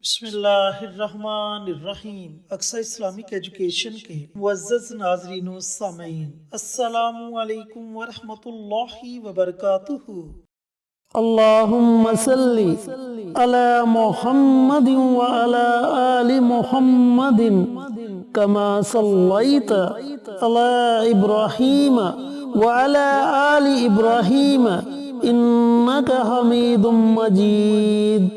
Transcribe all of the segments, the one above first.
بسم اللہ الرحمن الرحیم۔ اقصی اسلامک ایجوکیشن کے معزز ناظرین و سامعین، السلام علیکم ورحمۃ اللہ وبرکاتہ۔ اللہم صلی علی محمد وعلی آل محمد کما صلیت علی ابراہیم وعلی آل ابراہیم انک حمید مجید۔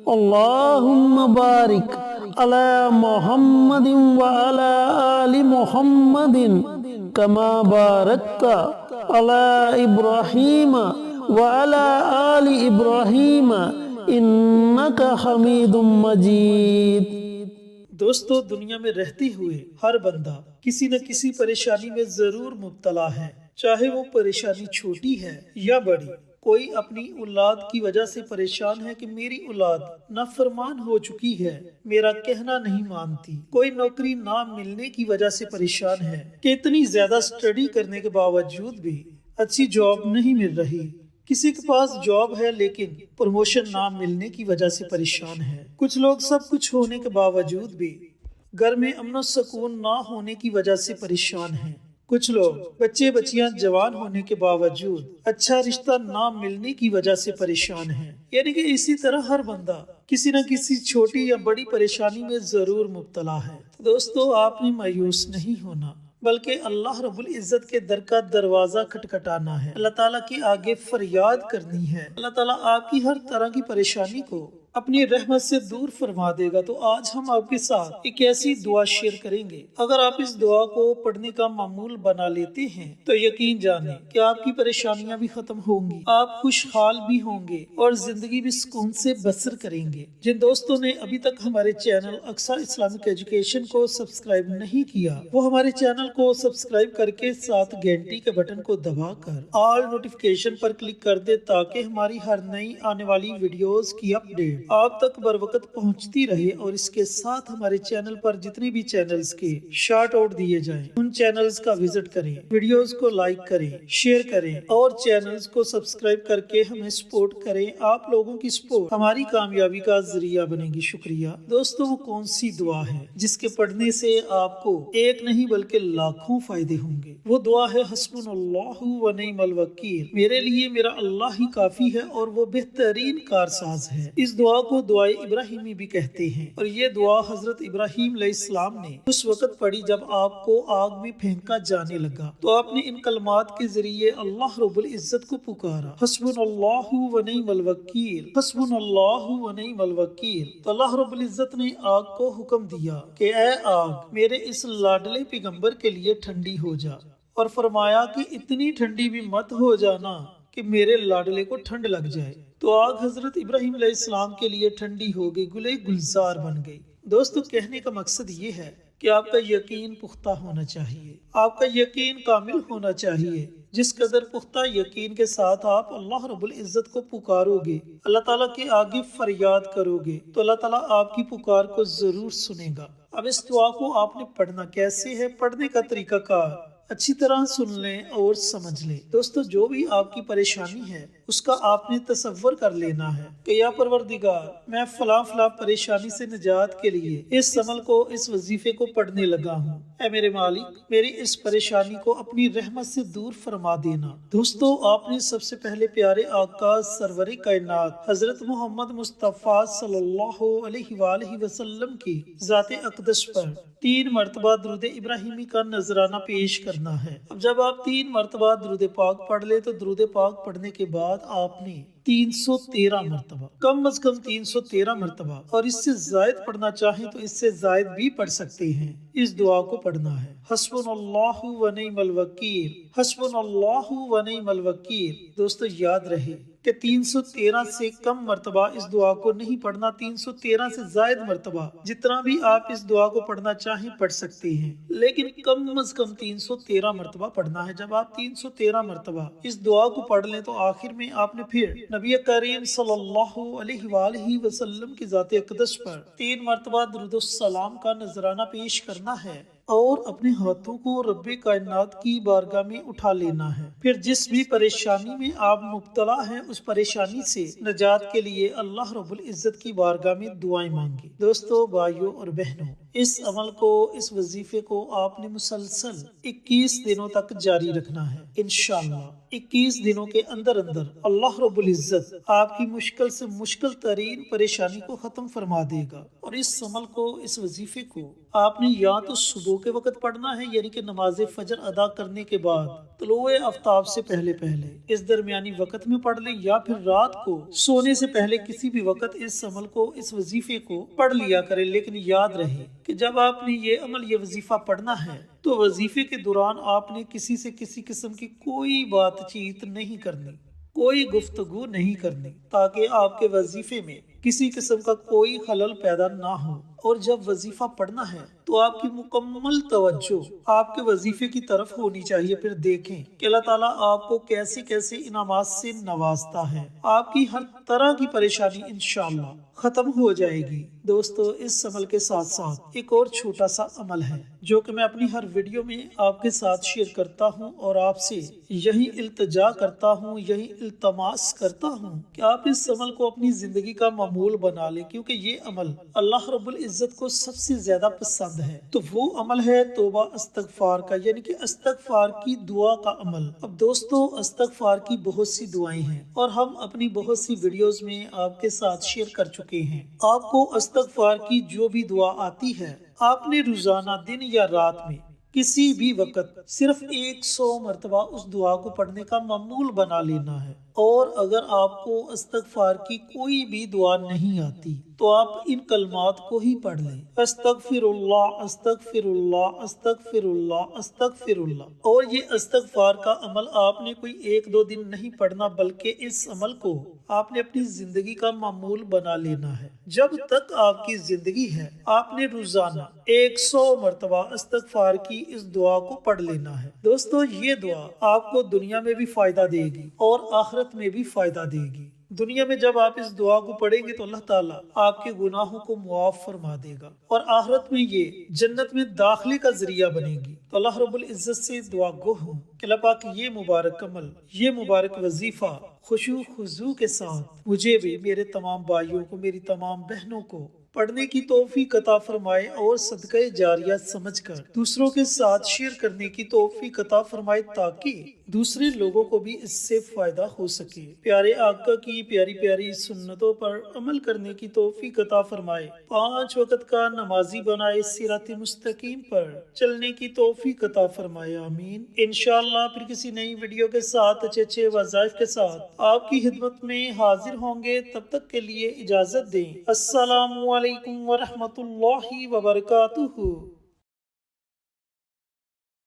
اللہم بارک علی محمد وعلی آل محمد کما بارکت علی ابراہیم وعلی آل ابراہیم انک حمید مجید۔ دوستو، دنیا میں رہتے ہوئے ہر بندہ کسی نہ کسی پریشانی میں ضرور مبتلا ہے، چاہے وہ پریشانی چھوٹی ہے یا بڑی۔ کوئی اپنی اولاد کی وجہ سے پریشان ہے کہ میری اولاد نافرمان ہو چکی ہے، میرا کہنا نہیں مانتی۔ کوئی نوکری نہ ملنے کی وجہ سے پریشان ہے کہ اتنی زیادہ سٹڈی کرنے کے باوجود بھی اچھی جاب نہیں مل رہی۔ کسی کے پاس جاب ہے لیکن پروموشن نہ ملنے کی وجہ سے پریشان ہے۔ کچھ لوگ سب کچھ ہونے کے باوجود بھی گھر میں امن و سکون نہ ہونے کی وجہ سے پریشان ہیں۔ کچھ لوگ بچے بچیاں جوان ہونے کے باوجود اچھا رشتہ نہ ملنے کی وجہ سے پریشان ہیں۔ یعنی کہ اسی طرح ہر بندہ کسی نہ کسی چھوٹی یا بڑی پریشانی میں ضرور مبتلا ہے۔ دوستو، آپ نے مایوس نہیں ہونا، بلکہ اللہ رب العزت کے در کا دروازہ کھٹکھٹانا ہے، اللہ تعالیٰ کے آگے فریاد کرنی ہے۔ اللہ تعالیٰ آپ کی ہر طرح کی پریشانی کو اپنی رحمت سے دور فرما دے گا۔ تو آج ہم آپ کے ساتھ ایک ایسی دعا شیئر کریں گے، اگر آپ اس دعا کو پڑھنے کا معمول بنا لیتے ہیں تو یقین جانیں کہ آپ کی پریشانیاں بھی ختم ہوں گی، آپ خوشحال بھی ہوں گے اور زندگی بھی سکون سے بسر کریں گے۔ جن دوستوں نے ابھی تک ہمارے چینل اقصی اسلامک ایجوکیشن کو سبسکرائب نہیں کیا، وہ ہمارے چینل کو سبسکرائب کر کے ساتھ گھنٹی کے بٹن کو دبا کر آل نوٹیفیکیشن پر کلک کر دے تاکہ ہماری ہر نئی آنے والی ویڈیوز کی اپڈیٹ آپ تک بر وقت پہنچتی رہے، اور اس کے ساتھ ہمارے چینل پر جتنے بھی چینلز کے شارٹ آؤٹ دیے جائیں ان چینلز کا وزٹ کریں، ویڈیوز کو لائک کریں، شیئر کریں اور چینلز کو سبسکرائب کر کے ہمیں سپورٹ کریں۔ آپ لوگوں کی سپورٹ ہماری کامیابی کا ذریعہ بنے گی۔ شکریہ۔ دوستو، وہ کون سی دعا ہے جس کے پڑھنے سے آپ کو ایک نہیں بلکہ لاکھوں فائدے ہوں گے؟ وہ دعا ہے حسبنا اللہ و نعم الوکیل، میرے لیے میرا اللہ ہی کافی ہے اور وہ بہترین کارساز ہے۔ اس دعا کو دعائے ابراہیمی بھی کہتے ہیں، اور یہ دعا حضرت ابراہیم علیہ السلام نے اس وقت پڑھی جب آپ کو آگ میں پھینکا جانے لگا، تو آپ نے ان کلمات کے ذریعے اللہ رب العزت کو پکارا، حسبنا اللہ و نعم الوکیل، حسبنا اللہ و نعم الوکیل۔ تو اللہ رب العزت نے آگ کو حکم دیا کہ اے آگ، میرے اس لاڈلے پیغمبر کے لیے ٹھنڈی ہو جا، اور فرمایا کہ اتنی ٹھنڈی بھی مت ہو جانا کہ میرے لاڈلے کو ٹھنڈ لگ جائے۔ تو آگ حضرت ابراہیم علیہ السلام کے لیے ٹھنڈی ہو گئی، گلے گلزار بن گئی۔ دوستو، کہنے کا مقصد یہ ہے کہ آپ کا یقین پختہ ہونا چاہیے، آپ کا یقین کامل ہونا چاہیے۔ جس قدر پختہ یقین کے ساتھ آپ اللہ رب العزت کو پکارو گے، اللہ تعالیٰ کے آگے فریاد کرو گے، تو اللہ تعالیٰ آپ کی پکار کو ضرور سنے گا۔ اب اس دعا کو آپ نے پڑھنا کیسے ہے، پڑھنے کا طریقہ کار اچھی طرح سن لیں اور سمجھ لیں۔ دوستو، جو بھی آپ کی پریشانی ہے اس کا آپ نے تصور کر لینا ہے کہ یا پروردگار، میں فلاں فلاں پریشانی سے نجات کے لیے اس عمل کو، اس وظیفے کو پڑھنے لگا ہوں۔ اے میرے مالک، میری اس پریشانی کو اپنی رحمت سے دور فرما دینا۔ دوستو، آپ نے سب سے پہلے پیارے آقا سرور کائنات حضرت محمد مصطفیٰ صلی اللہ علیہ وآلہ وسلم کی ذات اقدس پر 3 مرتبہ درود ابراہیمی کا نذرانہ پیش کرنا ہے۔ اب جب آپ 3 مرتبہ درود پاک پڑھ لیں تو درود پاک پڑھنے کے بعد آپ نے 313 مرتبہ، کم از کم 313 مرتبہ، اور اس سے زائد پڑھنا چاہیں تو اس سے زائد بھی پڑھ سکتے ہیں، اس دعا کو پڑھنا ہے، حسبنا اللہ و نعم الوکیل، حسبنا اللہ و نعم الوکیل۔ دوستو، یاد رہے کہ 313 سے کم مرتبہ اس دعا کو نہیں پڑھنا، 313 سے زائد مرتبہ جتنا بھی آپ اس دعا کو پڑھنا چاہیں پڑھ سکتے ہیں، لیکن کم از کم 313 مرتبہ پڑھنا ہے۔ جب آپ 313 مرتبہ اس دعا کو پڑھ لیں تو آخر میں آپ نے پھر نبی کریم صلی اللہ علیہ وآلہ وسلم کی ذات اقدس پر 3 مرتبہ درود السلام کا نذرانہ پیش کرنا ہے۔ اور اپنے ہاتھوں کو رب کائنات کی بارگاہ میں اٹھا لینا ہے۔ پھر جس بھی پریشانی میں آپ مبتلا ہیں اس پریشانی سے نجات کے لیے اللہ رب العزت کی بارگاہ میں دعائیں مانگیں۔ دوستو، بھائیوں اور بہنوں، اس عمل کو، اس وظیفے کو آپ نے مسلسل 21 دنوں تک جاری رکھنا ہے۔ انشاءاللہ 21 دنوں کے اندر اللہ رب العزت آپ کی مشکل سے مشکل ترین پریشانی کو ختم فرما دے گا۔ اور اس عمل کو، اس وظیفے کو آپ نے یا تو صبح کے وقت پڑھنا ہے، یعنی کہ نماز فجر ادا کرنے کے بعد طلوع آفتاب سے پہلے اس درمیانی وقت میں پڑھ لیں، یا پھر رات کو سونے سے پہلے کسی بھی وقت اس عمل کو، اس وظیفے کو پڑھ لیا کریں۔ لیکن یاد رہے کہ جب آپ نے یہ عمل، یہ وظیفہ پڑھنا ہے تو وظیفے کے دوران آپ نے کسی سے کسی قسم کی کوئی بات چیت نہیں کرنی، کوئی گفتگو نہیں کرنی، تاکہ آپ کے وظیفے میں کسی قسم کا کوئی خلل پیدا نہ ہو۔ اور جب وظیفہ پڑھنا ہے تو آپ کی مکمل توجہ آپ کے وظیفے کی طرف ہونی چاہیے۔ پھر دیکھیں کہ اللہ تعالیٰ آپ کو کیسے کیسے انعامات سے نوازتا ہے۔ آپ کی ہر طرح کی پریشانی انشاءاللہ ختم ہو جائے گی۔ دوستو، اس عمل کے ساتھ ساتھ ایک اور چھوٹا سا عمل ہے جو کہ میں اپنی ہر ویڈیو میں آپ کے ساتھ شیئر کرتا ہوں، اور آپ سے یہی التجا کرتا ہوں، یہی التماس کرتا ہوں کہ آپ اس عمل کو اپنی زندگی کا معمول بنا لیں، کیونکہ یہ عمل اللہ رب العزت کو سب سے زیادہ پسند ہے۔ تو وہ عمل ہے توبہ استغفار کا، یعنی کہ استغفار کی دعا کا عمل۔ اب دوستو، استغفار کی بہت سی دعائیں ہیں اور ہم اپنی بہت سی ویڈیوز میں آپ کے ساتھ شیئر کر چکے ہیں۔ آپ کو استغفار کی جو بھی دعا آتی ہے، آپ نے روزانہ دن یا رات میں کسی بھی وقت صرف 100 مرتبہ اس دعا کو پڑھنے کا معمول بنا لینا ہے۔ اور اگر آپ کو استغفار کی کوئی بھی دعا نہیں آتی تو آپ ان کلمات کو ہی پڑھ لیں، استغفر اللہ، استغفر اللہ، استغفر اللہ، استغفر اللہ۔ اور یہ استغفار کا عمل آپ نے کوئی 1-2 دن نہیں پڑھنا، بلکہ اس عمل کو آپ نے اپنی زندگی کا معمول بنا لینا ہے۔ جب تک آپ کی زندگی ہے آپ نے روزانہ 100 مرتبہ استغفار کی اس دعا کو پڑھ لینا ہے۔ دوستو، یہ دعا آپ کو دنیا میں بھی فائدہ دے گی اور آخرت میں بھی فائدہ دے گی۔ دنیا میں جب آپ اس دعا کو پڑھیں گے تو اللہ تعالیٰ آپ کے گناہوں کو معاف فرما دے گا، اور آخرت میں یہ جنت میں داخلے کا ذریعہ بنے گی۔ تو اللہ رب العزت سے دعا گو ہوں کہ اللہ پاک یہ مبارک عمل، یہ مبارک وظیفہ خشوع خضوع کے ساتھ مجھے بھی، میرے تمام بھائیوں کو، میری تمام بہنوں کو پڑھنے کی توفیق عطا فرمائے، اور صدقہ جاریہ سمجھ کر دوسروں کے ساتھ شیئر کرنے کی توفیق عطا فرمائے، تاکہ دوسرے لوگوں کو بھی اس سے فائدہ ہو سکے۔ پیارے آقا کی پیاری پیاری سنتوں پر عمل کرنے کی توفیق عطا فرمائے، 5 وقت کا نمازی بنائے، صراط مستقیم پر چلنے کی توفیق عطا فرمائے، آمین۔ انشاءاللہ پھر کسی نئی ویڈیو کے ساتھ، اچھے وظائف کے ساتھ آپ کی خدمت میں حاضر ہوں گے۔ تب تک کے لیے اجازت دیں۔ السلام علیکم ورحمۃ اللہ وبرکاتہ۔